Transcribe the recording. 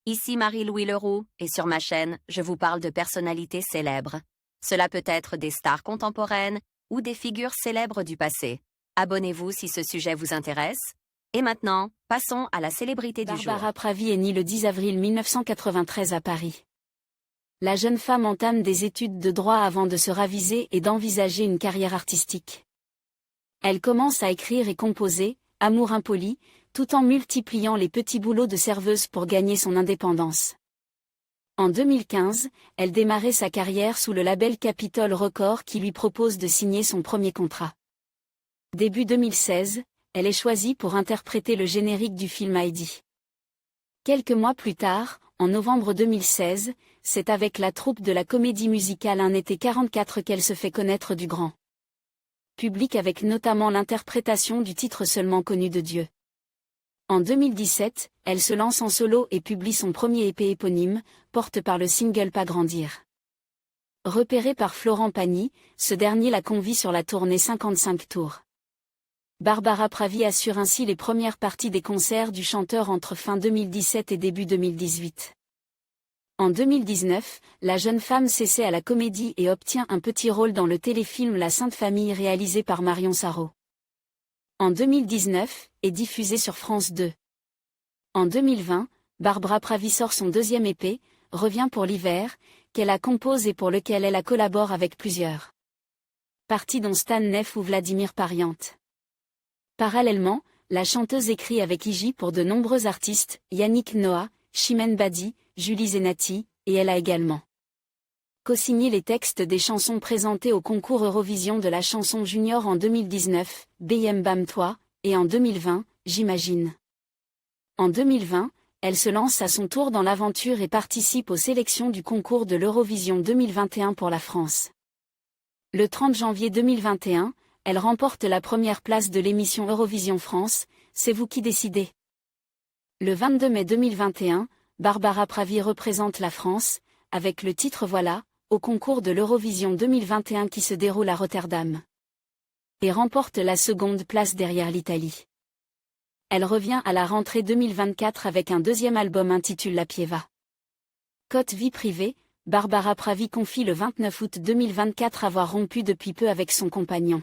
Ici Marie-Louis Leroux, et sur ma chaîne, je vous parle de personnalités célèbres. Cela peut être des stars contemporaines ou des figures célèbres du passé. Abonnez-vous si ce sujet vous intéresse. Et maintenant, passons à la célébrité du jour. Barbara Pravi est née le 10 avril 1993 à Paris. La jeune femme entame des études de droit avant de se raviser et d'envisager une carrière artistique. Elle commence à écrire et composer, Amour impoli, tout en multipliant les petits boulots de serveuse pour gagner son indépendance. En 2015, elle démarrait sa carrière sous le label Capitol Records qui lui propose de signer son premier contrat. Début 2016, elle est choisie pour interpréter le générique du film Heidi. Quelques mois plus tard, en novembre 2016, c'est avec la troupe de la comédie musicale Un été 44 qu'elle se fait connaître du grand public avec notamment l'interprétation du titre Seulement connu de Dieu. En 2017, elle se lance en solo et publie son premier EP éponyme, porte par le single Pas grandir. Repérée par Florent Pagny, ce dernier la convie sur la tournée 55 tours. Barbara Pravi assure ainsi les premières parties des concerts du chanteur entre fin 2017 et début 2018. En 2019, la jeune femme s'essaie à la comédie et obtient un petit rôle dans le téléfilm La Sainte Famille réalisé par Marion Sarraud. En 2019, est diffusé sur France 2. En 2020, Barbara Pravi sort son deuxième EP, Revient pour l'hiver, qu'elle a composé et pour lequel elle a collabore avec plusieurs parties dont Stan Neff ou Vladimir Pariante. Parallèlement, la chanteuse écrit avec Iji pour de nombreux artistes, Yannick Noah, Chimène Badi, Julie Zenati, et elle a également co-signé les textes des chansons présentées au concours Eurovision de la chanson junior en 2019, Bm Bam Toi, et en 2020, J'imagine. En 2020, elle se lance à son tour dans l'aventure et participe aux sélections du concours de l'Eurovision 2021 pour la France. Le 30 janvier 2021, elle remporte la première place de l'émission Eurovision France, C'est vous qui décidez. Le 22 mai 2021, Barbara Pravi représente la France, avec le titre Voilà, au concours de l'Eurovision 2021 qui se déroule à Rotterdam. Et remporte la seconde place derrière l'Italie. Elle revient à la rentrée 2024 avec un deuxième album intitulé La Pieva. Côté vie privée, Barbara Pravi confie le 29 août 2024 avoir rompu depuis peu avec son compagnon.